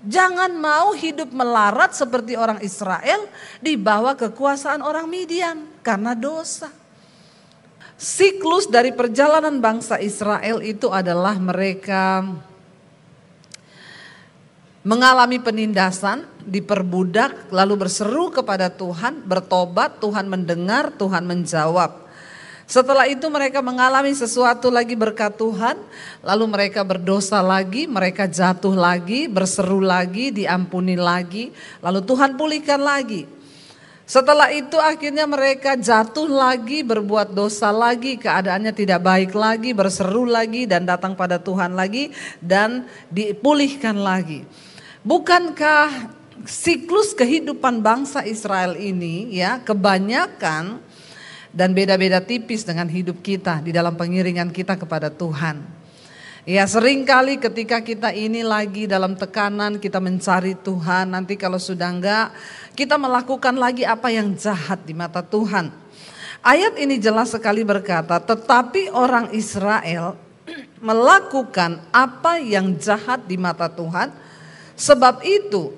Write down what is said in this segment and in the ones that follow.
Jangan mau hidup melarat seperti orang Israel di bawah kekuasaan orang Midian karena dosa. Siklus dari perjalanan bangsa Israel itu adalah mereka mengalami penindasan, diperbudak, lalu berseru kepada Tuhan, bertobat, Tuhan mendengar, Tuhan menjawab. Setelah itu mereka mengalami sesuatu lagi berkat Tuhan, lalu mereka berdosa lagi, mereka jatuh lagi, berseru lagi, diampuni lagi, lalu Tuhan pulihkan lagi. Setelah itu akhirnya mereka jatuh lagi, berbuat dosa lagi, keadaannya tidak baik lagi, berseru lagi dan datang pada Tuhan lagi dan dipulihkan lagi. Bukankah siklus kehidupan bangsa Israel ini ya kebanyakan dan beda-beda tipis dengan hidup kita di dalam pengiringan kita kepada Tuhan. Ya seringkali ketika kita ini lagi dalam tekanan, kita mencari Tuhan, nanti kalau sudah enggak, kita melakukan lagi apa yang jahat di mata Tuhan. Ayat ini jelas sekali berkata, tetapi orang Israel melakukan apa yang jahat di mata Tuhan, sebab itu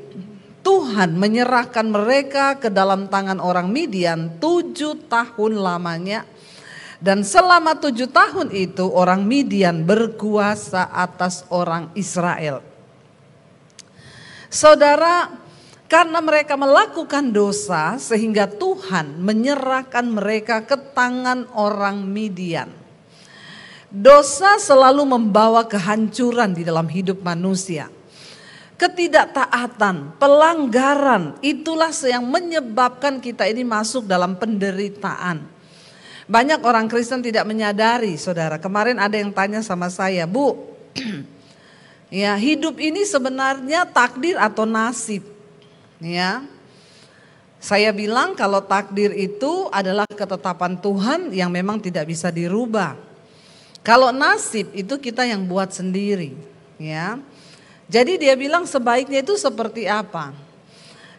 Tuhan menyerahkan mereka ke dalam tangan orang Midian 7 tahun lamanya. Dan selama 7 tahun itu orang Midian berkuasa atas orang Israel. Saudara, karena mereka melakukan dosa sehingga Tuhan menyerahkan mereka ke tangan orang Midian. Dosa selalu membawa kehancuran di dalam hidup manusia. Ketidaktaatan, pelanggaran, itulah yang menyebabkan kita ini masuk dalam penderitaan. Banyak orang Kristen tidak menyadari, saudara. Kemarin ada yang tanya sama saya, Bu, ya hidup ini sebenarnya takdir atau nasib? Ya, saya bilang kalau takdir itu adalah ketetapan Tuhan yang memang tidak bisa dirubah. Kalau nasib itu kita yang buat sendiri, ya. Jadi dia bilang sebaiknya itu seperti apa?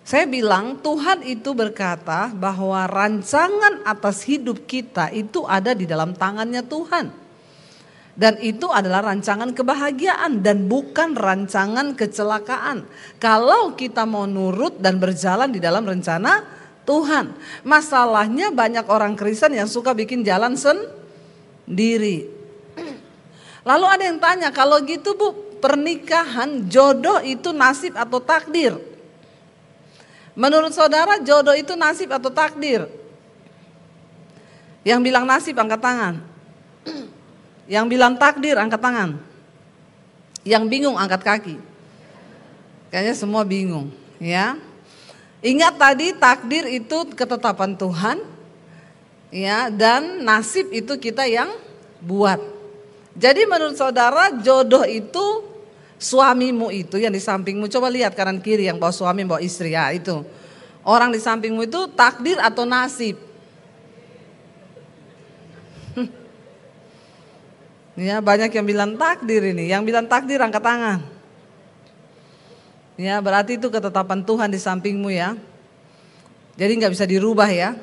Saya bilang Tuhan itu berkata bahwa rancangan atas hidup kita itu ada di dalam tangannya Tuhan. Dan itu adalah rancangan kebahagiaan dan bukan rancangan kecelakaan. Kalau kita mau nurut dan berjalan di dalam rencana Tuhan. Masalahnya banyak orang Kristen yang suka bikin jalan sendiri. Lalu ada yang tanya, kalau gitu Bu, pernikahan, jodoh itu nasib atau takdir? Menurut saudara jodoh itu nasib atau takdir? Yang bilang nasib angkat tangan. Yang bilang takdir angkat tangan. Yang bingung angkat kaki. Kayaknya semua bingung, ya. Ingat tadi takdir itu ketetapan Tuhan, ya, dan nasib itu kita yang buat. Jadi menurut saudara jodoh itu suamimu itu yang di sampingmu, coba lihat kanan kiri yang bawa suami bawa istri ya itu. Orang di sampingmu itu takdir atau nasib? Ya banyak yang bilang takdir ini, yang bilang takdir angkat tangan. Ya berarti itu ketetapan Tuhan di sampingmu ya. Jadi nggak bisa dirubah ya.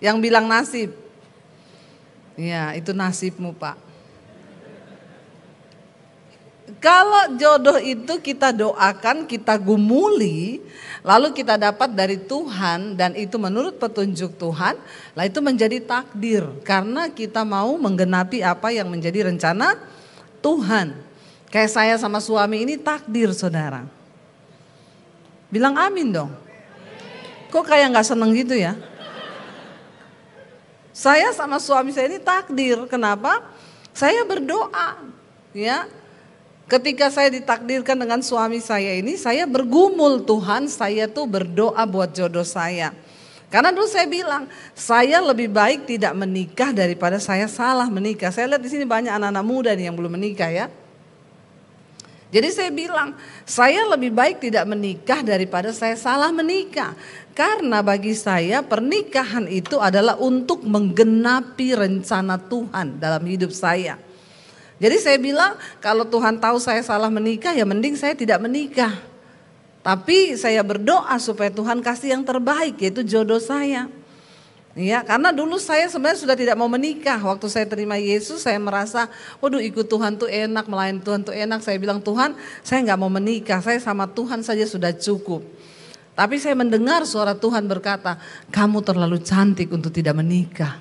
Yang bilang nasib, ya itu nasibmu Pak. Kalau jodoh itu kita doakan, kita gumuli, lalu kita dapat dari Tuhan dan itu menurut petunjuk Tuhan, lah itu menjadi takdir karena kita mau menggenapi apa yang menjadi rencana Tuhan. Kayak saya sama suami ini takdir saudara. Bilang amin dong. Kok kayak gak seneng gitu ya? Saya sama suami saya ini takdir, kenapa? Saya berdoa ya. Ketika saya ditakdirkan dengan suami saya ini, saya bergumul Tuhan, saya tuh berdoa buat jodoh saya. Karena dulu saya bilang, saya lebih baik tidak menikah daripada saya salah menikah. Saya lihat di sini banyak anak-anak muda nih yang belum menikah ya. Jadi saya bilang, saya lebih baik tidak menikah daripada saya salah menikah. Karena bagi saya pernikahan itu adalah untuk menggenapi rencana Tuhan dalam hidup saya. Jadi saya bilang kalau Tuhan tahu saya salah menikah ya mending saya tidak menikah. Tapi saya berdoa supaya Tuhan kasih yang terbaik yaitu jodoh saya. Ya, karena dulu saya sebenarnya sudah tidak mau menikah. Waktu saya terima Yesus, saya merasa, waduh ikut Tuhan tuh enak, melayani Tuhan tuh enak. Saya bilang, Tuhan, saya nggak mau menikah, saya sama Tuhan saja sudah cukup. Tapi saya mendengar suara Tuhan berkata, kamu terlalu cantik untuk tidak menikah.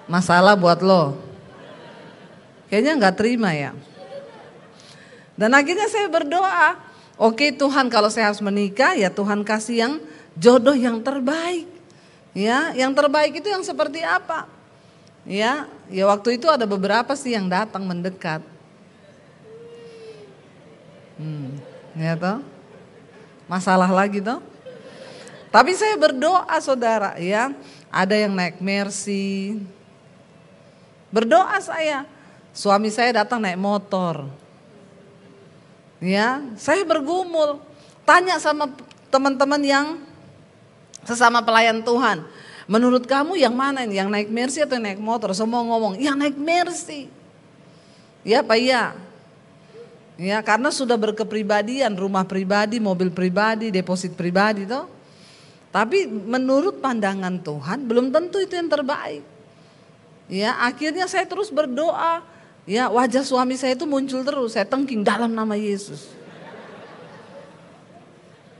Masalah buat lo. Kayaknya nggak terima ya. Dan akhirnya saya berdoa, oke Tuhan, kalau saya harus menikah, ya Tuhan kasih yang jodoh yang terbaik. Ya, yang terbaik itu yang seperti apa? Ya waktu itu ada beberapa sih yang datang mendekat. Ya toh? Masalah lagi toh? Tapi saya berdoa saudara, ya, ada yang naik Mercy. Berdoa saya, suami saya datang naik motor. Ya, saya bergumul, tanya sama teman-teman yang sesama pelayan Tuhan, menurut kamu yang mana ini, yang naik Mercy atau yang naik motor? Semua ngomong, yang naik Mercy. Ya Pak, iya. Ya, karena sudah berkepribadian, rumah pribadi, mobil pribadi, deposit pribadi toh. Tapi menurut pandangan Tuhan belum tentu itu yang terbaik. Ya, akhirnya saya terus berdoa. Ya, wajah suami saya itu muncul terus, saya tengking dalam nama Yesus.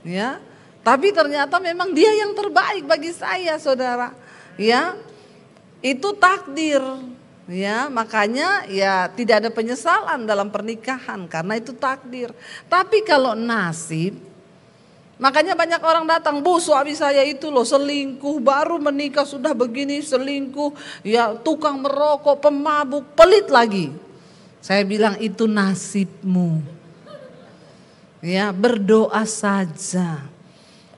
Ya. Tapi ternyata memang dia yang terbaik bagi saya, saudara. Ya, itu takdir. Ya, makanya ya tidak ada penyesalan dalam pernikahan karena itu takdir. Tapi kalau nasib, makanya banyak orang datang, Bu, suami saya itu loh selingkuh, baru menikah sudah begini selingkuh, ya tukang merokok, pemabuk, pelit lagi. Saya bilang itu nasibmu. Ya, berdoa saja.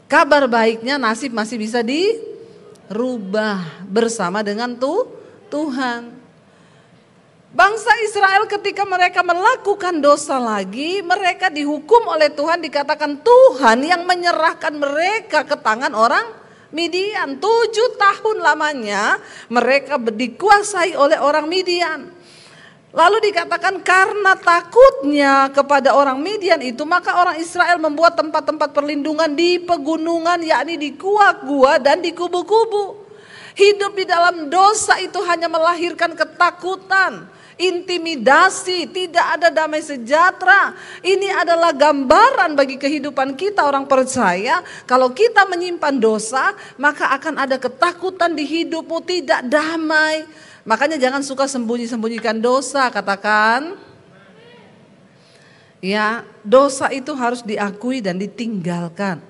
Kabar baiknya nasib masih bisa dirubah bersama dengan Tuhan. Bangsa Israel ketika mereka melakukan dosa lagi, mereka dihukum oleh Tuhan, dikatakan Tuhan yang menyerahkan mereka ke tangan orang Midian. 7 tahun lamanya mereka dikuasai oleh orang Midian. Lalu dikatakan karena takutnya kepada orang Midian itu, maka orang Israel membuat tempat-tempat perlindungan di pegunungan, yakni di gua-gua dan di kubu-kubu. Hidup di dalam dosa itu hanya melahirkan ketakutan, intimidasi, tidak ada damai sejahtera. Ini adalah gambaran bagi kehidupan kita orang percaya. Kalau kita menyimpan dosa, maka akan ada ketakutan di hidupmu, tidak damai. Makanya jangan suka sembunyi-sembunyikan dosa, katakan. Ya, dosa itu harus diakui dan ditinggalkan.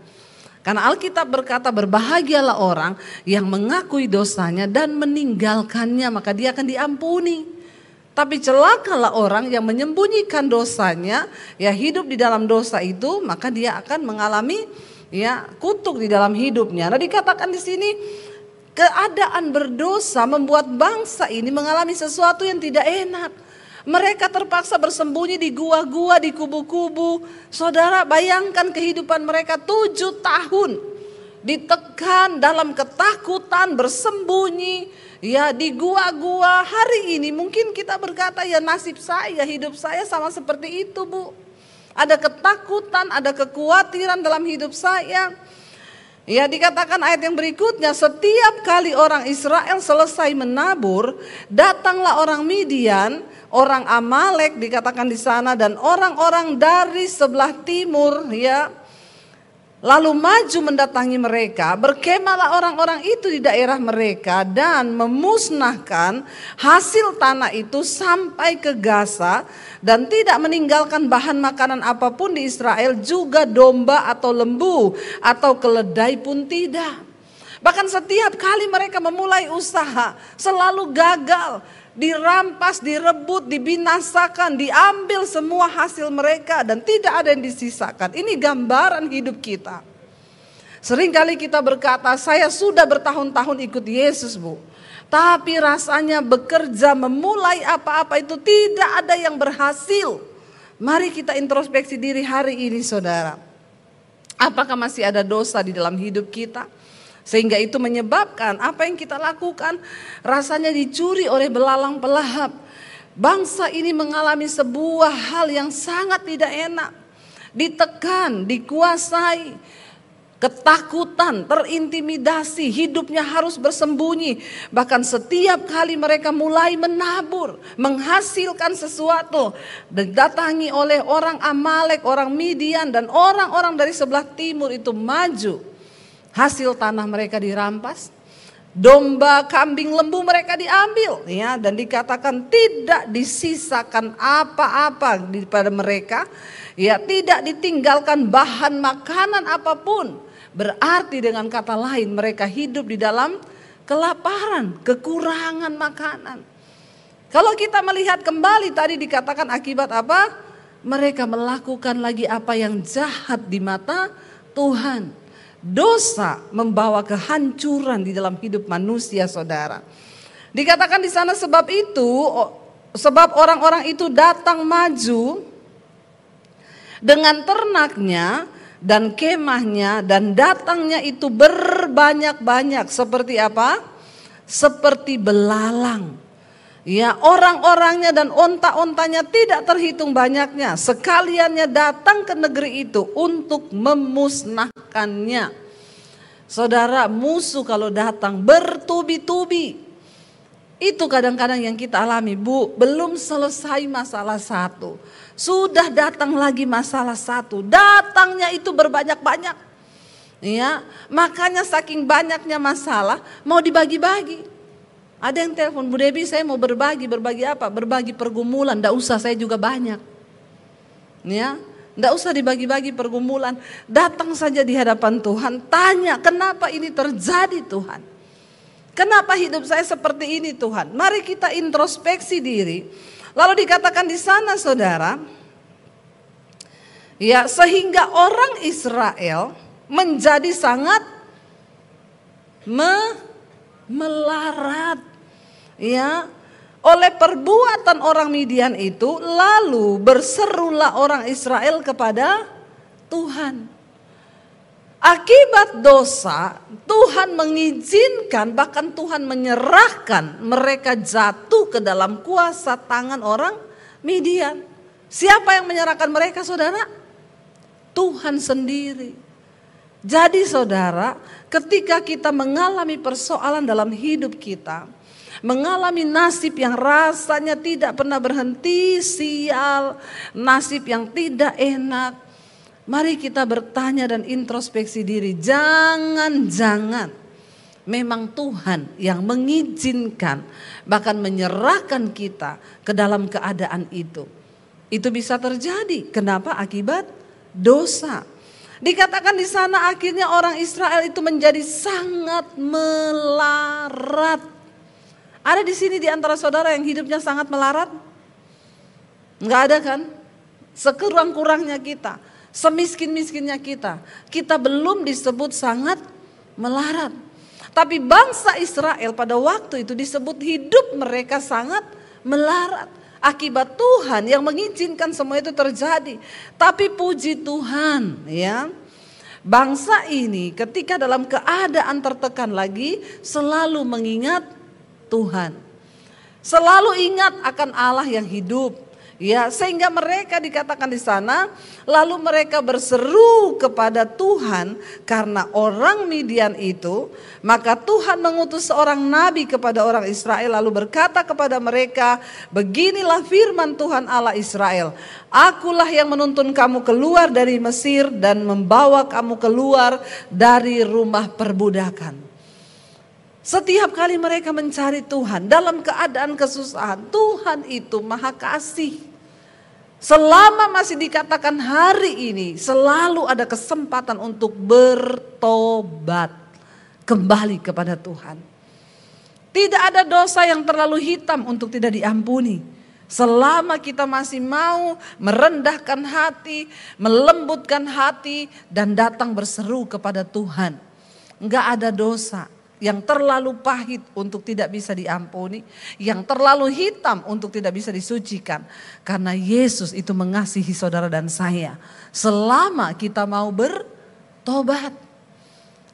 Karena Alkitab berkata berbahagialah orang yang mengakui dosanya dan meninggalkannya, maka dia akan diampuni. Tapi celakalah orang yang menyembunyikan dosanya, ya hidup di dalam dosa itu, maka dia akan mengalami ya kutuk di dalam hidupnya. Nah, dikatakan di sini keadaan berdosa membuat bangsa ini mengalami sesuatu yang tidak enak. Mereka terpaksa bersembunyi di gua-gua, di kubu-kubu. Saudara, bayangkan kehidupan mereka 7 tahun. Ditekan dalam ketakutan, bersembunyi. Ya, di gua-gua. Hari ini mungkin kita berkata, ya nasib saya, hidup saya sama seperti itu, Bu. Ada ketakutan, ada kekhawatiran dalam hidup saya. Ya, dikatakan ayat yang berikutnya, setiap kali orang Israel selesai menabur, datanglah orang Midian, orang Amalek dikatakan di sana, dan orang-orang dari sebelah timur, ya, lalu maju mendatangi mereka. Berkemahlah orang-orang itu di daerah mereka dan memusnahkan hasil tanah itu sampai ke Gaza, dan tidak meninggalkan bahan makanan apapun di Israel, juga domba atau lembu atau keledai pun tidak. Bahkan setiap kali mereka memulai usaha selalu gagal, dirampas, direbut, dibinasakan, diambil semua hasil mereka dan tidak ada yang disisakan. Ini gambaran hidup kita. Seringkali kita berkata, saya sudah bertahun-tahun ikut Yesus, Bu. Tapi rasanya bekerja, memulai apa-apa itu tidak ada yang berhasil. Mari kita introspeksi diri hari ini, saudara. Apakah masih ada dosa di dalam hidup kita? Sehingga itu menyebabkan apa yang kita lakukan rasanya dicuri oleh belalang pelahap. Bangsa ini mengalami sebuah hal yang sangat tidak enak. Ditekan, dikuasai. ketakutan, terintimidasi, hidupnya harus bersembunyi. Bahkan setiap kali mereka mulai menabur, menghasilkan sesuatu, didatangi oleh orang Amalek, orang Midian, dan orang-orang dari sebelah timur itu maju. Hasil tanah mereka dirampas, domba, kambing, lembu mereka diambil, ya, dan dikatakan tidak disisakan apa-apa pada mereka, ya, tidak ditinggalkan bahan makanan apapun. Berarti dengan kata lain mereka hidup di dalam kelaparan, kekurangan makanan. Kalau kita melihat kembali tadi dikatakan akibat apa? Mereka melakukan lagi apa yang jahat di mata Tuhan. Dosa membawa kehancuran di dalam hidup manusia, saudara. Dikatakan di sana sebab orang-orang itu datang maju dengan ternaknya dan kemahnya, dan datangnya itu berbanyak-banyak. Seperti apa? Seperti belalang. Ya, orang-orangnya dan onta-ontanya tidak terhitung banyaknya. Sekaliannya datang ke negeri itu untuk memusnahkannya. Saudara, musuh kalau datang bertubi-tubi. Itu kadang-kadang yang kita alami, Bu. Belum selesai masalah satu, sudah datang lagi masalah satu. Datangnya itu berbanyak-banyak. Ya, makanya saking banyaknya masalah mau dibagi-bagi. Ada yang telepon, Bu Debbie saya mau berbagi apa? Berbagi pergumulan, enggak usah, saya juga banyak. Ya, enggak usah dibagi-bagi pergumulan. Datang saja di hadapan Tuhan, tanya kenapa ini terjadi Tuhan? Kenapa hidup saya seperti ini Tuhan? Mari kita introspeksi diri. Lalu dikatakan di sana, saudara, ya, sehingga orang Israel menjadi sangat melarat, ya, oleh perbuatan orang Midian itu. Lalu berserulah orang Israel kepada Tuhan. Akibat dosa, Tuhan mengizinkan, bahkan Tuhan menyerahkan mereka jatuh ke dalam kuasa tangan orang Midian. Siapa yang menyerahkan mereka, saudara? Tuhan sendiri. Jadi saudara, ketika kita mengalami persoalan dalam hidup kita, mengalami nasib yang rasanya tidak pernah berhenti, sial, nasib yang tidak enak, mari kita bertanya dan introspeksi diri. Jangan-jangan memang Tuhan yang mengizinkan, bahkan menyerahkan kita ke dalam keadaan itu. Itu bisa terjadi. Kenapa? Akibat dosa. Dikatakan di sana akhirnya orang Israel itu menjadi sangat melarat. Ada di sini di antara saudara yang hidupnya sangat melarat? Enggak ada kan? Sekurang-kurangnya kita, semiskin-miskinnya kita belum disebut sangat melarat. Tapi bangsa Israel pada waktu itu disebut hidup mereka sangat melarat. Akibat Tuhan yang mengizinkan semua itu terjadi. Tapi puji Tuhan, ya, bangsa ini ketika dalam keadaan tertekan lagi selalu mengingat Tuhan. Selalu ingat akan Allah yang hidup. Ya, sehingga mereka dikatakan di sana, lalu mereka berseru kepada Tuhan karena orang Midian itu. Maka Tuhan mengutus seorang nabi kepada orang Israel lalu berkata kepada mereka, beginilah firman Tuhan Allah Israel, akulah yang menuntun kamu keluar dari Mesir dan membawa kamu keluar dari rumah perbudakan. Setiap kali mereka mencari Tuhan dalam keadaan kesusahan, Tuhan itu Maha Kasih. Selama masih dikatakan hari ini, selalu ada kesempatan untuk bertobat, kembali kepada Tuhan. Tidak ada dosa yang terlalu hitam untuk tidak diampuni. Selama kita masih mau merendahkan hati, melembutkan hati, dan datang berseru kepada Tuhan. Enggak ada dosa yang terlalu pahit untuk tidak bisa diampuni, yang terlalu hitam untuk tidak bisa disucikan. Karena Yesus itu mengasihi saudara dan saya. Selama kita mau bertobat.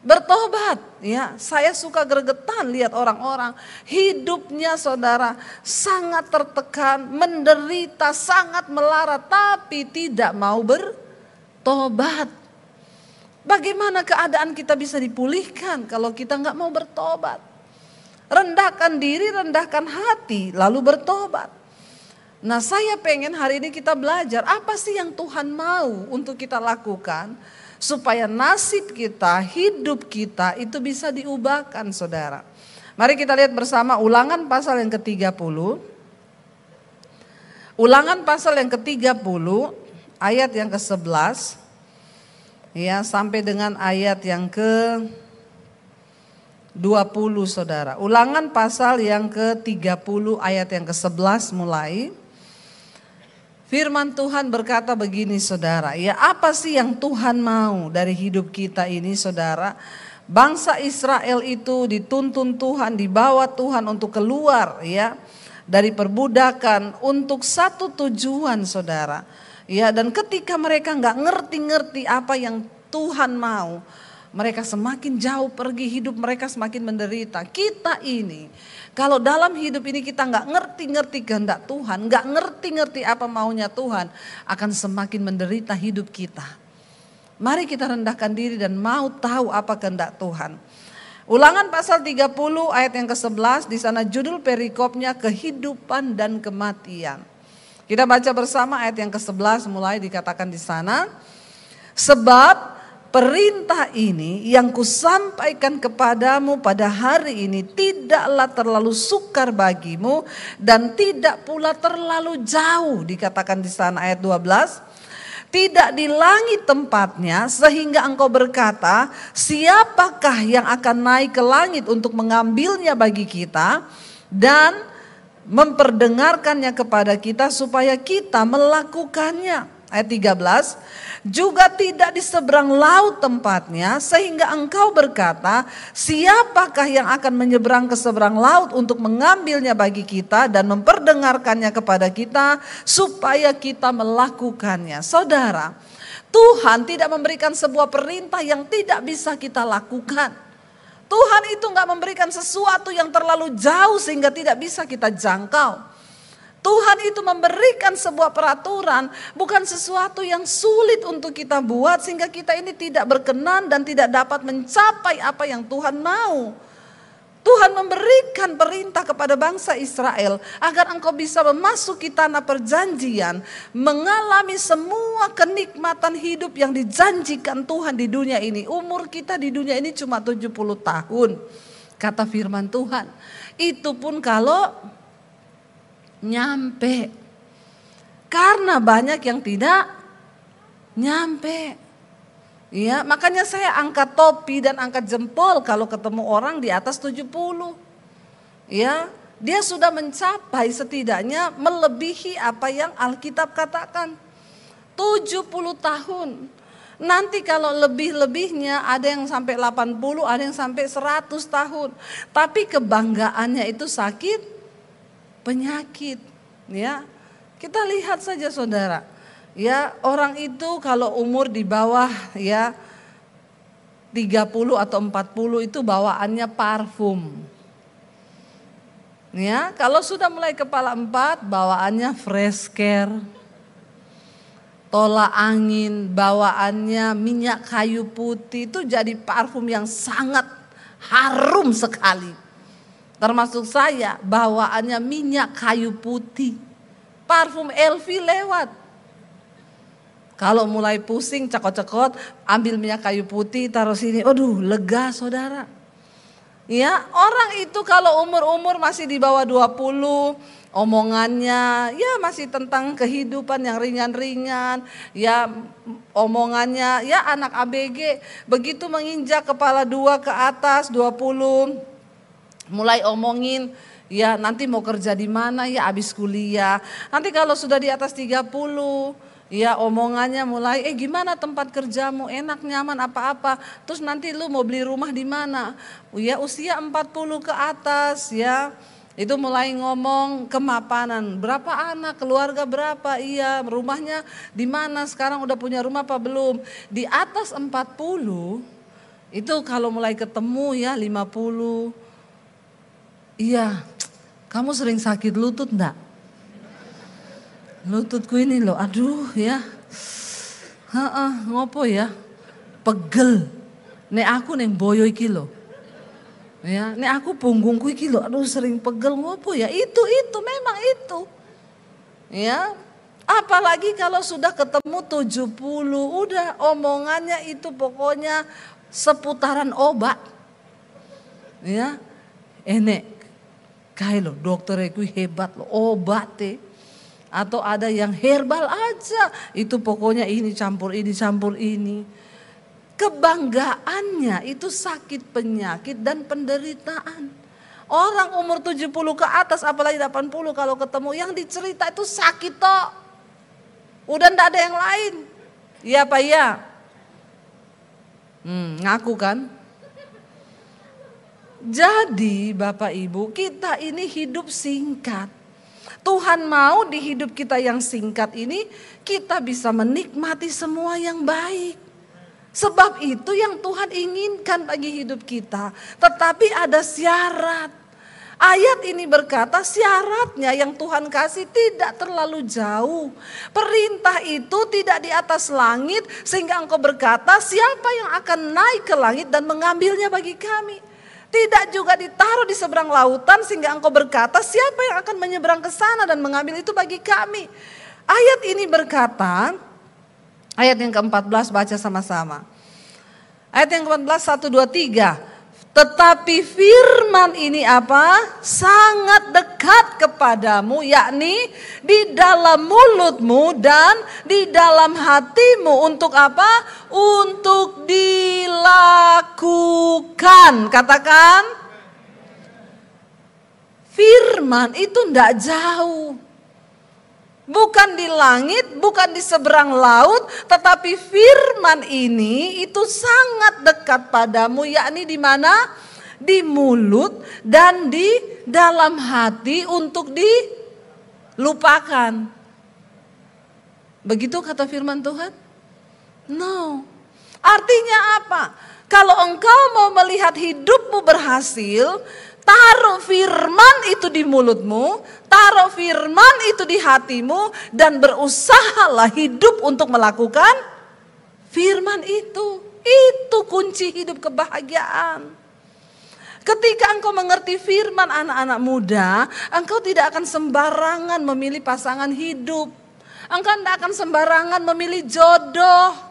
Bertobat, ya. Saya suka gregetan lihat orang-orang hidupnya, saudara, sangat tertekan, menderita, sangat melarat, tapi tidak mau bertobat. Bagaimana keadaan kita bisa dipulihkan kalau kita nggak mau bertobat? Rendahkan diri, rendahkan hati, lalu bertobat. Nah, saya pengen hari ini kita belajar apa sih yang Tuhan mau untuk kita lakukan supaya nasib kita, hidup kita itu bisa diubahkan, saudara. Mari kita lihat bersama Ulangan pasal yang ke-30. Ulangan pasal yang ke-30 ayat yang ke-11 ya sampai dengan ayat yang ke-20, saudara. Ulangan pasal yang ke-30 ayat yang ke-11 mulai. Firman Tuhan berkata begini, saudara. Ya, apa sih yang Tuhan mau dari hidup kita ini, saudara? Bangsa Israel itu dituntun Tuhan, dibawa Tuhan untuk keluar ya dari perbudakan untuk satu tujuan, saudara. Ya, dan ketika mereka nggak ngerti-ngerti apa yang Tuhan mau, mereka semakin jauh pergi, hidup mereka semakin menderita. Kita ini, kalau dalam hidup ini kita nggak ngerti-ngerti kehendak Tuhan, nggak ngerti-ngerti apa maunya Tuhan, akan semakin menderita hidup kita. Mari kita rendahkan diri dan mau tahu apa kehendak Tuhan. Ulangan pasal 30 ayat yang ke-11, di sana judul perikopnya kehidupan dan kematian. Kita baca bersama ayat yang ke-11 mulai dikatakan di sana. Sebab perintah ini yang kusampaikan kepadamu pada hari ini tidaklah terlalu sukar bagimu dan tidak pula terlalu jauh. Dikatakan di sana ayat 12. Tidak di langit tempatnya sehingga engkau berkata, siapakah yang akan naik ke langit untuk mengambilnya bagi kita dan memperdengarkannya kepada kita supaya kita melakukannya. Ayat 13, juga tidak di seberang laut tempatnya sehingga engkau berkata, siapakah yang akan menyeberang ke seberang laut untuk mengambilnya bagi kita dan memperdengarkannya kepada kita supaya kita melakukannya. Saudara, Tuhan tidak memberikan sebuah perintah yang tidak bisa kita lakukan. Tuhan itu gak memberikan sesuatu yang terlalu jauh sehingga tidak bisa kita jangkau. Tuhan itu memberikan sebuah peraturan, bukan sesuatu yang sulit untuk kita buat sehingga kita ini tidak berkenan dan tidak dapat mencapai apa yang Tuhan mau. Tuhan memberikan perintah kepada bangsa Israel agar engkau bisa memasuki tanah perjanjian, mengalami semua kenikmatan hidup yang dijanjikan Tuhan di dunia ini. Umur kita di dunia ini cuma 70 tahun, kata firman Tuhan. Itu pun kalau nyampe, karena banyak yang tidak nyampe. Ya, makanya saya angkat topi dan angkat jempol kalau ketemu orang di atas 70. Ya, dia sudah mencapai setidaknya melebihi apa yang Alkitab katakan. 70 tahun. Nanti kalau lebih-lebihnya ada yang sampai 80, ada yang sampai 100 tahun. Tapi kebanggaannya itu sakit penyakit, ya. Kita lihat saja, saudara. Ya, orang itu kalau umur di bawah ya 30 atau 40 itu bawaannya parfum. Ya, kalau sudah mulai kepala 4 bawaannya fresh care. Tolak angin bawaannya minyak kayu putih, itu jadi parfum yang sangat harum sekali. Termasuk saya bawaannya minyak kayu putih. Parfum LV lewat. Kalau mulai pusing, cekot-cekot, ambil minyak kayu putih, taruh sini. Aduh, lega, saudara. Ya, orang itu kalau umur-umur masih di bawah 20, omongannya ya masih tentang kehidupan yang ringan-ringan. Ya, omongannya ya anak ABG. Begitu menginjak kepala 2 ke atas, 20, mulai omongin ya nanti mau kerja di mana ya abis kuliah. Nanti kalau sudah di atas 30, ya omongannya mulai gimana tempat kerjamu, enak, nyaman, apa-apa. Terus nanti lu mau beli rumah di mana? Ya usia 40 ke atas ya. Itu mulai ngomong kemapanan, berapa anak, keluarga berapa, iya rumahnya di mana, sekarang udah punya rumah apa belum. Di atas 40 itu kalau mulai ketemu ya 50, iya kamu sering sakit lutut enggak? Lututku ini loh, aduh ya, ngopo ya, pegel. Nek aku neng boyo iki lho. Ya, nek aku punggungku iki lho, aduh sering pegel ngopo ya. Itu memang itu. Ya. Apalagi kalau sudah ketemu 70, udah omongannya itu pokoknya seputaran obat. Ya. Enek kayak lo dokter itu hebat lo obat. Atau ada yang herbal aja, itu pokoknya ini campur ini. Kebanggaannya itu sakit penyakit dan penderitaan. Orang umur 70 ke atas apalagi 80 kalau ketemu yang dicerita itu sakit toh. Udah ndak ada yang lain. Iya Pak ya? Ngaku kan? Jadi Bapak Ibu, kita ini hidup singkat. Tuhan mau di hidup kita yang singkat ini kita bisa menikmati semua yang baik. Sebab itu yang Tuhan inginkan bagi hidup kita. Tetapi ada syarat. Ayat ini berkata syaratnya yang Tuhan kasih tidak terlalu jauh. Perintah itu tidak di atas langit sehingga engkau berkata siapa yang akan naik ke langit dan mengambilnya bagi kami. Tidak juga ditaruh di seberang lautan sehingga engkau berkata siapa yang akan menyeberang ke sana dan mengambil itu bagi kami. Ayat ini berkata, ayat yang ke-14 baca sama-sama. Ayat yang ke-14 1, 2, 3. Tetapi firman ini apa? Sangat dekat kepadamu, yakni di dalam mulutmu dan di dalam hatimu. Untuk apa? Untuk dilakukan. Katakan, firman itu tidak jauh. Bukan di langit, bukan di seberang laut, tetapi firman ini itu sangat dekat padamu, yakni di mana? Di mulut dan di dalam hati untuk dilupakan. Begitu kata firman Tuhan? No. Artinya apa? Kalau engkau mau melihat hidupmu berhasil, taruh firman itu di mulutmu, taruh firman itu di hatimu, dan berusahalah hidup untuk melakukan firman itu. Itu kunci hidup kebahagiaan. Ketika engkau mengerti firman anak-anak muda, engkau tidak akan sembarangan memilih pasangan hidup. Engkau tidak akan sembarangan memilih jodoh.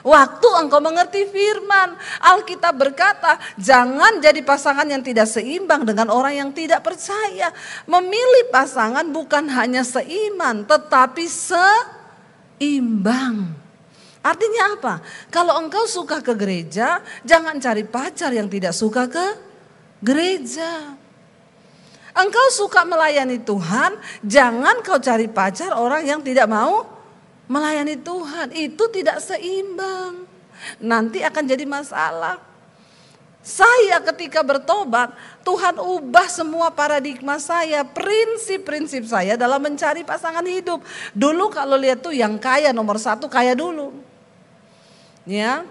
Waktu engkau mengerti firman, Alkitab berkata, jangan jadi pasangan yang tidak seimbang dengan orang yang tidak percaya. Memilih pasangan bukan hanya seiman, tetapi seimbang. Artinya apa? Kalau engkau suka ke gereja, jangan cari pacar yang tidak suka ke gereja. Engkau suka melayani Tuhan, jangan kau cari pacar orang yang tidak mau melayani Tuhan. Itu tidak seimbang. Nanti akan jadi masalah. Saya ketika bertobat, Tuhan ubah semua paradigma saya, prinsip-prinsip saya dalam mencari pasangan hidup. Dulu kalau lihat tuh yang kaya nomor 1 kaya dulu. Ya.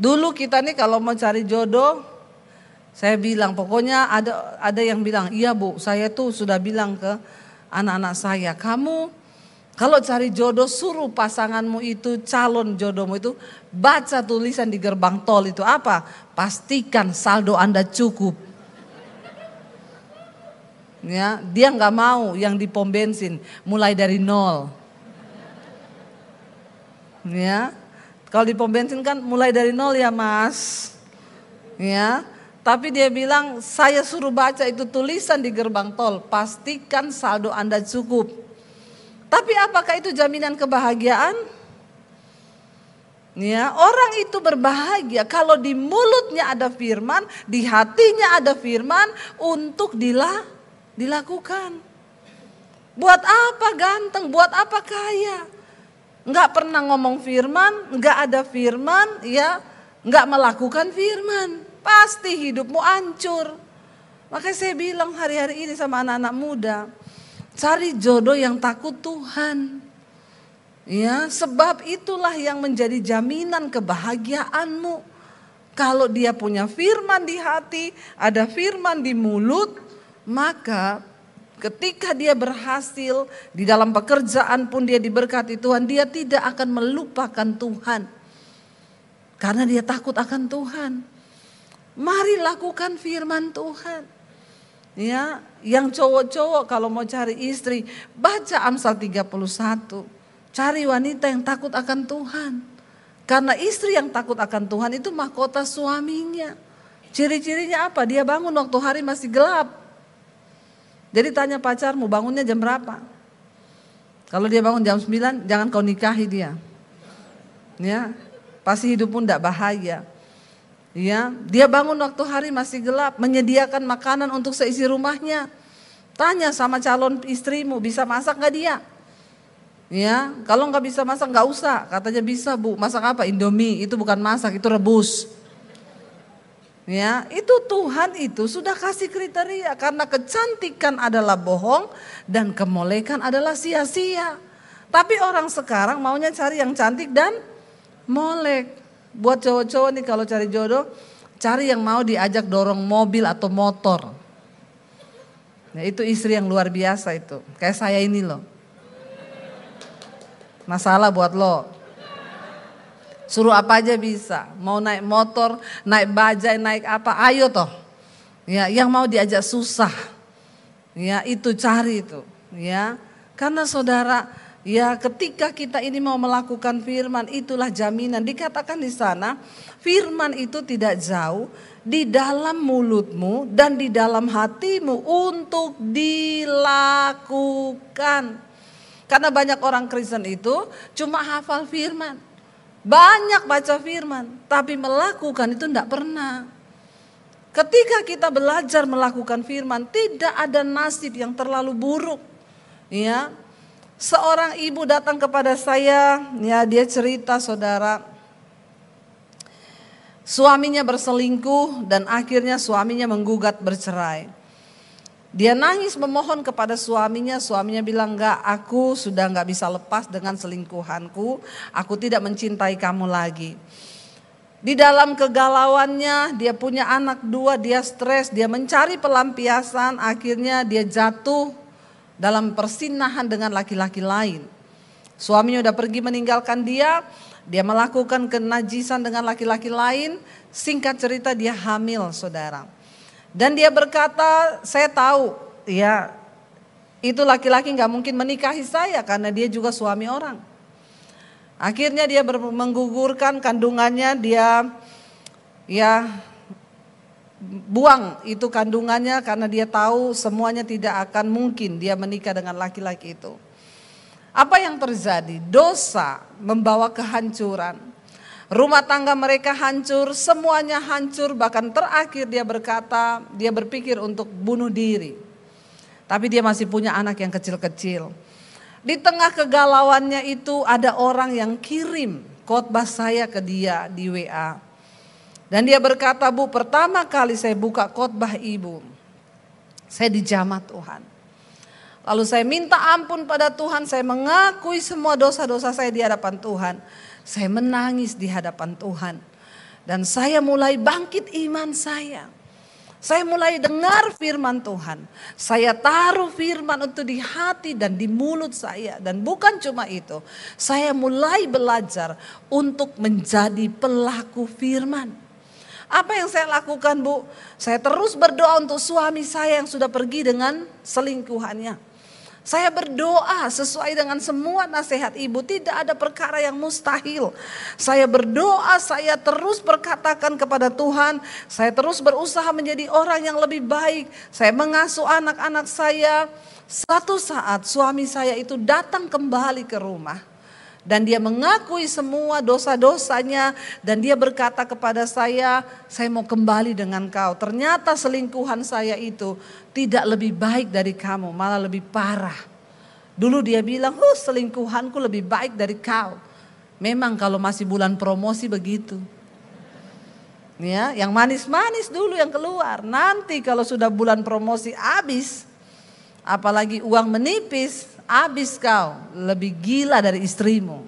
Dulu kita nih kalau mau cari jodoh, saya bilang pokoknya ada yang bilang, "Iya Bu, saya tuh sudah bilang ke anak-anak saya, kamu kalau cari jodoh suruh pasanganmu itu, calon jodohmu itu baca tulisan di gerbang tol itu apa? Pastikan saldo Anda cukup." Ya, dia nggak mau yang di pom bensin mulai dari 0. Ya, kalau di pom bensin kan mulai dari 0 ya Mas. Ya, tapi dia bilang saya suruh baca itu tulisan di gerbang tol, pastikan saldo Anda cukup. Tapi apakah itu jaminan kebahagiaan? Ya, orang itu berbahagia kalau di mulutnya ada firman, di hatinya ada firman untuk dilakukan. Buat apa ganteng? Buat apa kaya? Enggak pernah ngomong firman, enggak ada firman, ya, enggak melakukan firman. Pasti hidupmu hancur. Makanya saya bilang hari-hari ini sama anak-anak muda, cari jodoh yang takut Tuhan. Ya, sebab itulah yang menjadi jaminan kebahagiaanmu. Kalau dia punya firman di hati, ada firman di mulut, maka ketika dia berhasil di dalam pekerjaan pun dia diberkati Tuhan, dia tidak akan melupakan Tuhan. Karena dia takut akan Tuhan. Mari lakukan firman Tuhan. Ya, yang cowok-cowok kalau mau cari istri, baca Amsal 31. Cari wanita yang takut akan Tuhan. Karena istri yang takut akan Tuhan itu mahkota suaminya. Ciri-cirinya apa? Dia bangun waktu hari masih gelap. Jadi tanya pacarmu, bangunnya jam berapa? Kalau dia bangun jam 9, jangan kau nikahi dia. Ya, pasti hidup pun tidak bahaya. Ya, dia bangun waktu hari masih gelap, menyediakan makanan untuk seisi rumahnya. Tanya sama calon istrimu, bisa masak nggak dia? Ya, kalau nggak bisa masak nggak usah. Katanya bisa bu, masak apa? Indomie, itu bukan masak, itu rebus. Ya, itu Tuhan itu sudah kasih kriteria karena kecantikan adalah bohong dan kemolekan adalah sia-sia. Tapi orang sekarang maunya cari yang cantik dan molek. Buat cowok-cowok nih kalau cari jodoh, cari yang mau diajak dorong mobil atau motor. Ya, itu istri yang luar biasa itu. Kayak saya ini loh. Masalah buat lo. Suruh apa aja bisa. Mau naik motor, naik bajai, naik apa, ayo toh. Ya, yang mau diajak susah. Ya, itu cari itu. Ya, karena saudara, ya ketika kita ini mau melakukan firman, itulah jaminan. Dikatakan di sana, firman itu tidak jauh di dalam mulutmu dan di dalam hatimu untuk dilakukan. Karena banyak orang Kristen itu cuma hafal firman. Banyak baca firman, tapi melakukan itu tidak pernah. Ketika kita belajar melakukan firman, tidak ada nasib yang terlalu buruk. Ya, seorang ibu datang kepada saya, ya dia cerita saudara, suaminya berselingkuh dan akhirnya suaminya menggugat bercerai. Dia nangis memohon kepada suaminya bilang enggak, aku sudah enggak bisa lepas dengan selingkuhanku, aku tidak mencintai kamu lagi. Di dalam kegalauannya dia punya anak 2, dia stres, dia mencari pelampiasan, akhirnya dia jatuh dalam persinahan dengan laki-laki lain. Suaminya udah pergi meninggalkan dia melakukan kenajisan dengan laki-laki lain, singkat cerita dia hamil saudara. Dan dia berkata, saya tahu ya itu laki-laki gak mungkin menikahi saya karena dia juga suami orang. Akhirnya dia menggugurkan kandungannya, dia ya buang itu kandungannya karena dia tahu semuanya tidak akan mungkin dia menikah dengan laki-laki itu. Apa yang terjadi? Dosa membawa kehancuran. Rumah tangga mereka hancur, semuanya hancur, bahkan terakhir dia berkata, dia berpikir untuk bunuh diri. Tapi dia masih punya anak yang kecil-kecil. Di tengah kegalauannya itu ada orang yang kirim khotbah saya ke dia di WA. Dan dia berkata, Bu, pertama kali saya buka khotbah ibu, saya dijamah Tuhan. Lalu saya minta ampun pada Tuhan, saya mengakui semua dosa-dosa saya di hadapan Tuhan. Saya menangis di hadapan Tuhan. Dan saya mulai bangkit iman saya. Saya mulai dengar firman Tuhan. Saya taruh firman itu di hati dan di mulut saya. Dan bukan cuma itu. Saya mulai belajar untuk menjadi pelaku firman. Apa yang saya lakukan, Bu? Saya terus berdoa untuk suami saya yang sudah pergi dengan selingkuhannya. Saya berdoa sesuai dengan semua nasihat ibu, tidak ada perkara yang mustahil. Saya berdoa, saya terus berkatakan kepada Tuhan, saya terus berusaha menjadi orang yang lebih baik. Saya mengasuh anak-anak saya. Satu saat suami saya itu datang kembali ke rumah. Dan dia mengakui semua dosa-dosanya dan dia berkata kepada saya mau kembali dengan kau. Ternyata selingkuhan saya itu tidak lebih baik dari kamu, malah lebih parah. Dulu dia bilang, selingkuhanku lebih baik dari kau. Memang kalau masih bulan promosi begitu. Ya, yang manis-manis dulu yang keluar. Nanti kalau sudah bulan promosi habis, apalagi uang menipis, habis kau, lebih gila dari istrimu.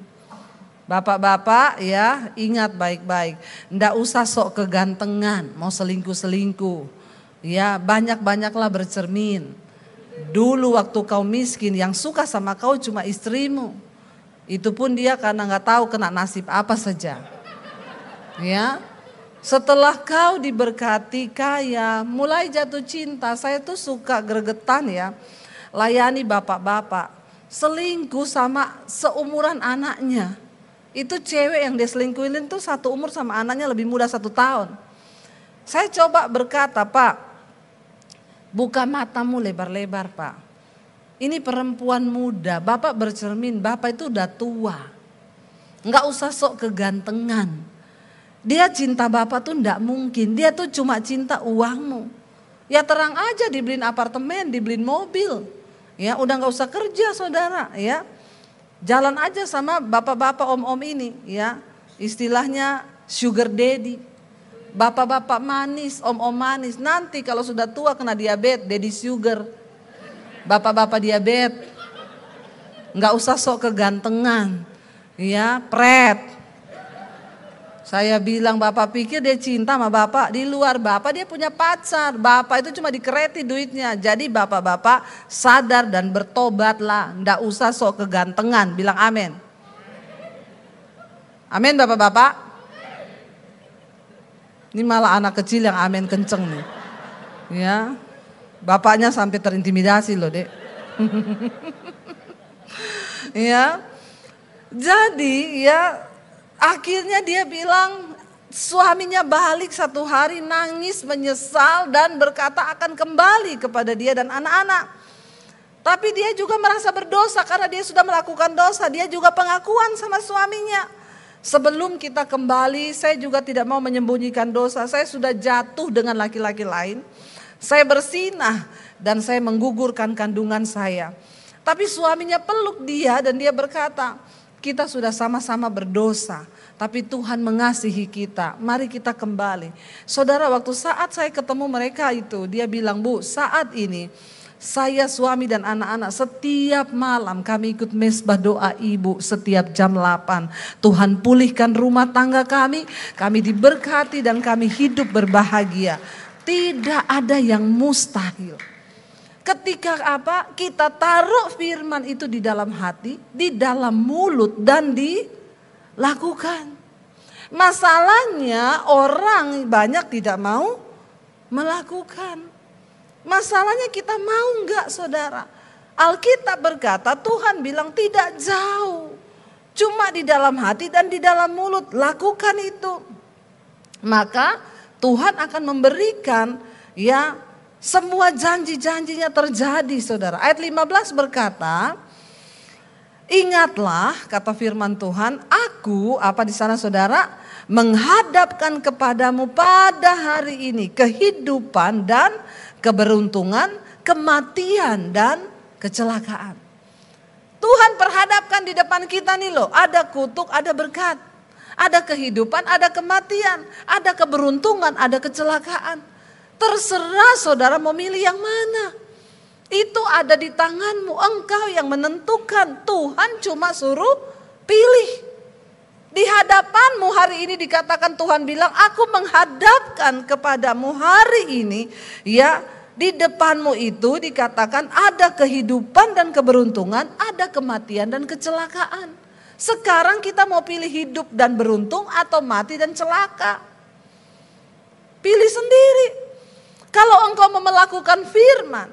Bapak-bapak ya, ingat baik-baik. Ndak usah sok kegantengan, mau selingkuh-selingkuh. Ya, banyak-banyaklah bercermin. Dulu waktu kau miskin, yang suka sama kau cuma istrimu. Itu pun dia karena nggak tahu kena nasib apa saja. Ya. Setelah kau diberkati kaya, mulai jatuh cinta. Saya tuh suka gregetan ya, layani bapak-bapak selingkuh sama seumuran anaknya. Itu cewek yang dia selingkuhin tuh satu umur sama anaknya, lebih muda 1 tahun. Saya coba berkata, Pak, buka matamu lebar-lebar Pak. Ini perempuan muda, Bapak bercermin, Bapak itu udah tua. Enggak usah sok kegantengan. Dia cinta Bapak tuh enggak mungkin, dia tuh cuma cinta uangmu. Ya terang aja dibeliin apartemen, dibeliin mobil. Ya udah enggak usah kerja saudara ya. Jalan aja sama bapak-bapak om-om ini ya. Istilahnya sugar daddy. Bapak-bapak manis, om-om manis. Nanti kalau sudah tua kena diabetes, daddy sugar. Bapak-bapak diabetes. Enggak usah sok kegantengan. Ya, pret. Saya bilang, Bapak pikir dia cinta sama Bapak, di luar Bapak dia punya pacar. Bapak itu cuma dikereti duitnya. Jadi bapak-bapak sadar dan bertobatlah. Nggak usah sok kegantengan. Bilang amin. Amin bapak-bapak. Ini malah anak kecil yang amin kenceng nih. Ya, bapaknya sampai terintimidasi loh dek. Ya, jadi ya. Akhirnya dia bilang suaminya balik satu hari nangis menyesal dan berkata akan kembali kepada dia dan anak-anak. Tapi dia juga merasa berdosa karena dia sudah melakukan dosa. Dia juga pengakuan sama suaminya. Sebelum kita kembali saya juga tidak mau menyembunyikan dosa. Saya sudah jatuh dengan laki-laki lain. Saya bersinah dan saya menggugurkan kandungan saya. Tapi suaminya peluk dia dan dia berkata, kita sudah sama-sama berdosa, tapi Tuhan mengasihi kita. Mari kita kembali. Saudara, waktu saat saya ketemu mereka itu, dia bilang, Bu, saat ini saya, suami dan anak-anak setiap malam kami ikut mesbah doa ibu setiap jam 8. Tuhan pulihkan rumah tangga kami diberkati dan kami hidup berbahagia. Tidak ada yang mustahil. Ketika kita taruh firman itu di dalam hati, di dalam mulut dan dilakukan. Masalahnya orang banyak tidak mau melakukan. Masalahnya kita mau enggak saudara? Alkitab berkata Tuhan bilang tidak jauh. Cuma di dalam hati dan di dalam mulut, lakukan itu. Maka Tuhan akan memberikan ya semua janji-janjinya terjadi saudara. Ayat 15 berkata, ingatlah kata firman Tuhan, aku di sana saudara, menghadapkan kepadamu pada hari ini kehidupan dan keberuntungan, kematian dan kecelakaan. Tuhan perhadapkan di depan kita nih loh, ada kutuk, ada berkat, ada kehidupan, ada kematian, ada keberuntungan, ada kecelakaan. Terserah saudara mau milih yang mana. Itu ada di tanganmu, engkau yang menentukan. Tuhan cuma suruh pilih. Di hadapanmu hari ini dikatakan Tuhan bilang, aku menghadapkan kepadamu hari ini. Ya, di depanmu itu dikatakan ada kehidupan dan keberuntungan, ada kematian dan kecelakaan. Sekarang kita mau pilih hidup dan beruntung atau mati dan celaka. Pilih sendiri. Kalau engkau mau melakukan firman,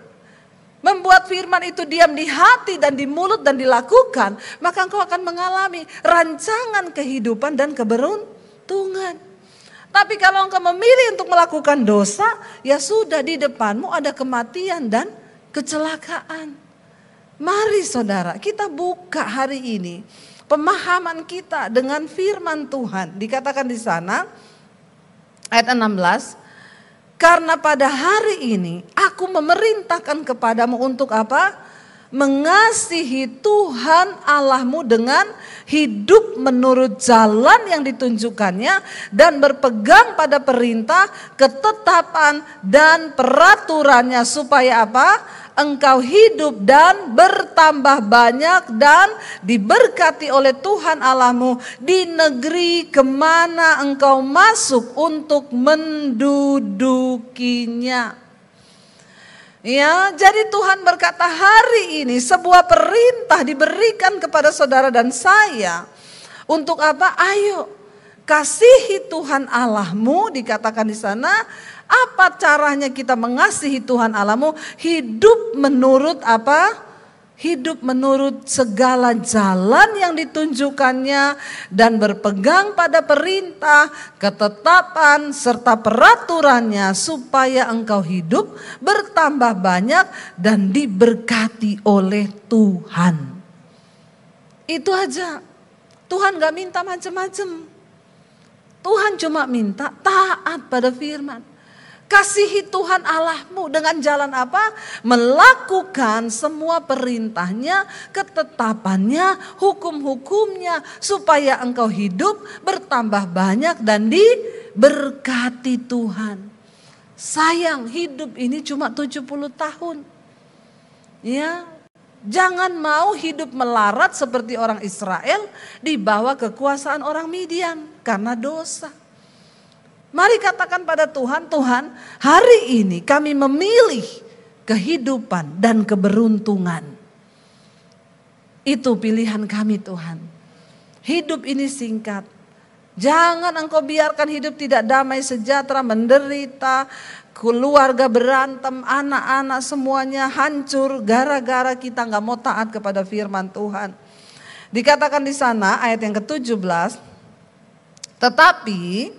membuat firman itu diam di hati dan di mulut dan dilakukan, maka engkau akan mengalami rancangan kehidupan dan keberuntungan. Tapi kalau engkau memilih untuk melakukan dosa, ya sudah di depanmu ada kematian dan kecelakaan. Mari saudara, kita buka hari ini pemahaman kita dengan firman Tuhan. Dikatakan di sana ayat 16, karena pada hari ini aku memerintahkan kepadamu untuk mengasihi Tuhan Allahmu dengan hidup menurut jalan yang ditunjukkannya dan berpegang pada perintah, ketetapan dan peraturannya supaya engkau hidup dan bertambah banyak dan diberkati oleh Tuhan Allahmu di negeri kemana engkau masuk untuk mendudukinya. Ya, jadi Tuhan berkata hari ini sebuah perintah diberikan kepada saudara dan saya untuk Ayo Kasihi Tuhan Allahmu, dikatakan di sana. Apa caranya kita mengasihi Tuhan Allahmu? Hidup menurut apa? Hidup menurut segala jalan yang ditunjukkannya dan berpegang pada perintah, ketetapan serta peraturannya, supaya engkau hidup bertambah banyak dan diberkati oleh Tuhan. Itu aja. Tuhan gak minta macam-macam. Tuhan cuma minta taat pada firman. Kasihi Tuhan Allahmu dengan jalan apa? Melakukan semua perintahnya, ketetapannya, hukum-hukumnya, supaya engkau hidup bertambah banyak dan diberkati Tuhan. Sayang, hidup ini cuma 70 tahun. Ya, jangan mau hidup melarat seperti orang Israel di bawah kekuasaan orang Midian karena dosa. Mari katakan pada Tuhan, Tuhan, hari ini kami memilih kehidupan dan keberuntungan. Itu pilihan kami, Tuhan. Hidup ini singkat. Jangan engkau biarkan hidup tidak damai sejahtera, menderita, keluarga berantem, anak-anak semuanya hancur gara-gara kita nggak mau taat kepada firman Tuhan. Dikatakan di sana ayat yang ke-17, tetapi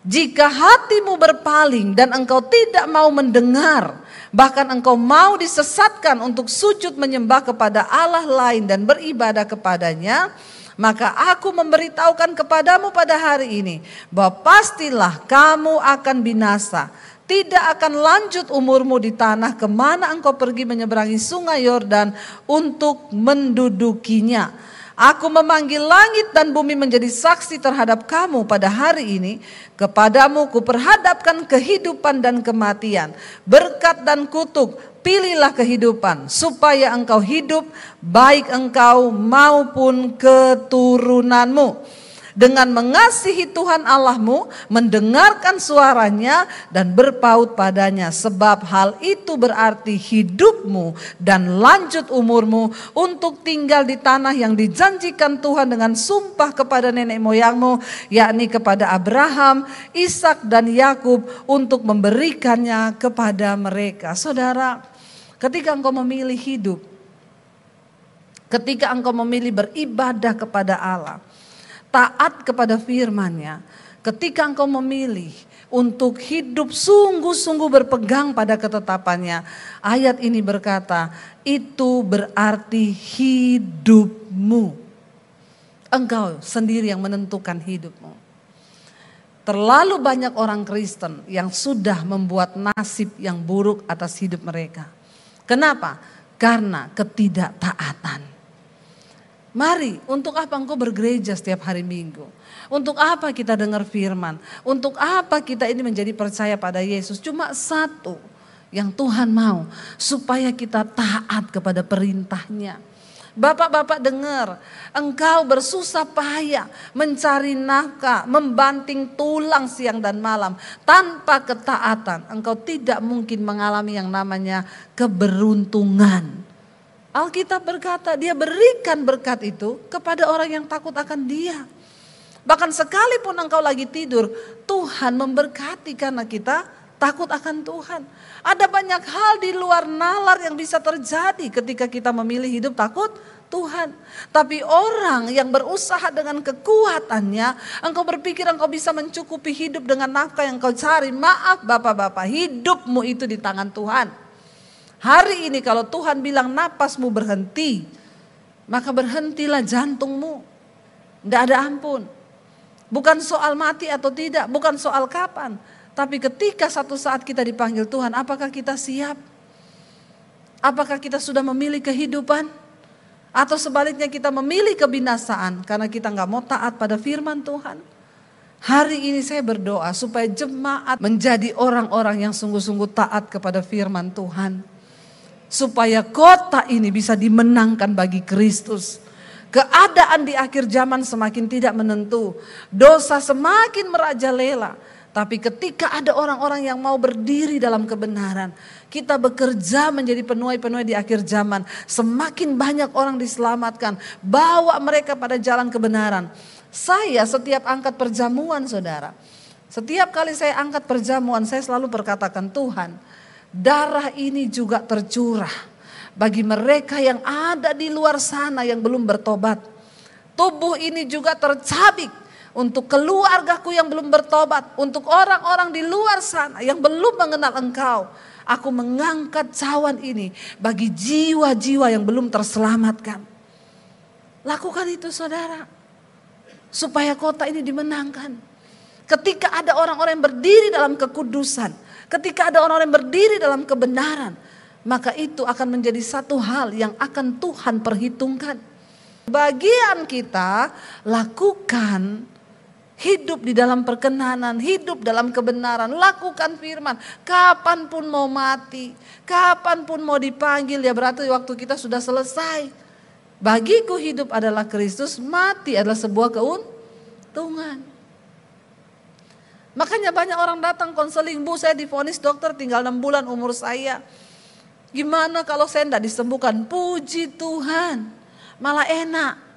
jika hatimu berpaling dan engkau tidak mau mendengar, bahkan engkau mau disesatkan untuk sujud menyembah kepada Allah lain dan beribadah kepadanya, maka aku memberitahukan kepadamu pada hari ini bahwa pastilah kamu akan binasa. Tidak akan lanjut umurmu di tanah kemana engkau pergi menyeberangi sungai Yordan untuk mendudukinya. Aku memanggil langit dan bumi menjadi saksi terhadap kamu pada hari ini. Kepadamu kuperhadapkan kehidupan dan kematian, berkat dan kutuk. Pilihlah kehidupan supaya engkau hidup, baik engkau maupun keturunanmu. Dengan mengasihi Tuhan Allahmu, mendengarkan suaranya dan berpaut padanya. Sebab hal itu berarti hidupmu dan lanjut umurmu untuk tinggal di tanah yang dijanjikan Tuhan dengan sumpah kepada nenek moyangmu, yakni kepada Abraham, Ishak dan Yakub, untuk memberikannya kepada mereka. Saudara, ketika engkau memilih hidup, ketika engkau memilih beribadah kepada Allah, taat kepada firman-Nya, ketika engkau memilih untuk hidup sungguh-sungguh berpegang pada ketetapannya, ayat ini berkata, itu berarti hidupmu. Engkau sendiri yang menentukan hidupmu. Terlalu banyak orang Kristen yang sudah membuat nasib yang buruk atas hidup mereka. Kenapa? Karena ketidaktaatan. Mari, untuk apa engkau bergereja setiap hari Minggu? Untuk apa kita dengar firman? Untuk apa kita ini menjadi percaya pada Yesus? Cuma satu yang Tuhan mau, supaya kita taat kepada perintahnya. Bapak-bapak dengar, engkau bersusah payah mencari nafkah, membanting tulang siang dan malam. Tanpa ketaatan, engkau tidak mungkin mengalami yang namanya keberuntungan. Alkitab berkata dia berikan berkat itu kepada orang yang takut akan dia. Bahkan sekalipun engkau lagi tidur, Tuhan memberkati karena kita takut akan Tuhan. Ada banyak hal di luar nalar yang bisa terjadi ketika kita memilih hidup takut Tuhan. Tapi orang yang berusaha dengan kekuatannya, engkau berpikir engkau bisa mencukupi hidup dengan nafkah yang kau cari. Maaf bapak-bapak, hidupmu itu di tangan Tuhan. Hari ini kalau Tuhan bilang napasmu berhenti, maka berhentilah jantungmu. Tidak ada ampun. Bukan soal mati atau tidak, bukan soal kapan. Tapi ketika satu saat kita dipanggil Tuhan, apakah kita siap? Apakah kita sudah memilih kehidupan? Atau sebaliknya kita memilih kebinasaan karena kita nggak mau taat pada firman Tuhan? Hari ini saya berdoa supaya jemaat menjadi orang-orang yang sungguh-sungguh taat kepada firman Tuhan. Supaya kota ini bisa dimenangkan bagi Kristus. Keadaan di akhir zaman semakin tidak menentu. Dosa semakin merajalela. Tapi ketika ada orang-orang yang mau berdiri dalam kebenaran, kita bekerja menjadi penuai-penuai di akhir zaman. Semakin banyak orang diselamatkan. Bawa mereka pada jalan kebenaran. Saya setiap angkat perjamuan saudara, setiap kali saya angkat perjamuan saya selalu berkatakan, Tuhan, darah ini juga tercurah bagi mereka yang ada di luar sana yang belum bertobat. Tubuh ini juga tercabik untuk keluargaku yang belum bertobat, untuk orang-orang di luar sana yang belum mengenal Engkau. Aku mengangkat cawan ini bagi jiwa-jiwa yang belum terselamatkan. Lakukan itu saudara, supaya kota ini dimenangkan. Ketika ada orang-orang yang berdiri dalam kekudusan, ketika ada orang-orang yang berdiri dalam kebenaran, maka itu akan menjadi satu hal yang akan Tuhan perhitungkan. Bagian kita lakukan hidup di dalam perkenanan, hidup dalam kebenaran, lakukan firman. Kapanpun mau mati, kapanpun mau dipanggil, ya berarti waktu kita sudah selesai. Bagiku hidup adalah Kristus, mati adalah sebuah keuntungan. Makanya banyak orang datang konseling, Bu saya divonis dokter tinggal 6 bulan umur saya. Gimana kalau saya tidak disembuhkan? Puji Tuhan, malah enak.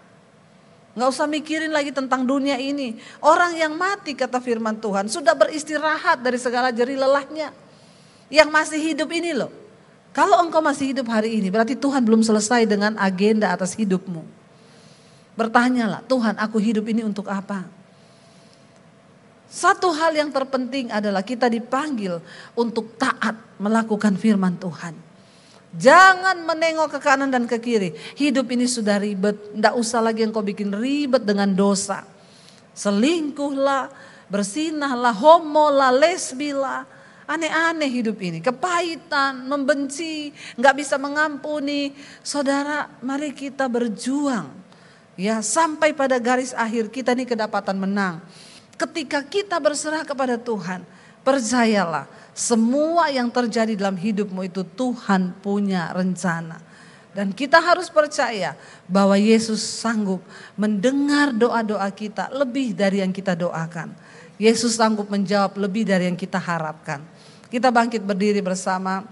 Gak usah mikirin lagi tentang dunia ini. Orang yang mati kata firman Tuhan sudah beristirahat dari segala jerih lelahnya. Yang masih hidup ini loh. Kalau engkau masih hidup hari ini berarti Tuhan belum selesai dengan agenda atas hidupmu. Bertanyalah, Tuhan aku hidup ini untuk apa? Satu hal yang terpenting adalah kita dipanggil untuk taat melakukan firman Tuhan. Jangan menengok ke kanan dan ke kiri. Hidup ini sudah ribet, tidak usah lagi engkau bikin ribet dengan dosa. Selingkuhlah, bersinahlah, homolah, lesbilah. Aneh-aneh hidup ini, kepahitan, membenci, gak bisa mengampuni. Saudara, mari kita berjuang. Ya, sampai pada garis akhir kita ini kedapatan menang. Ketika kita berserah kepada Tuhan, percayalah, semua yang terjadi dalam hidupmu itu Tuhan punya rencana. Dan kita harus percaya bahwa Yesus sanggup mendengar doa-doa kita lebih dari yang kita doakan. Yesus sanggup menjawab lebih dari yang kita harapkan. Kita bangkit berdiri bersama.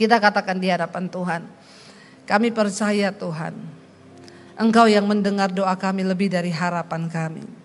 Kita katakan di hadapan Tuhan, kami percaya Tuhan, Engkau yang mendengar doa kami lebih dari harapan kami.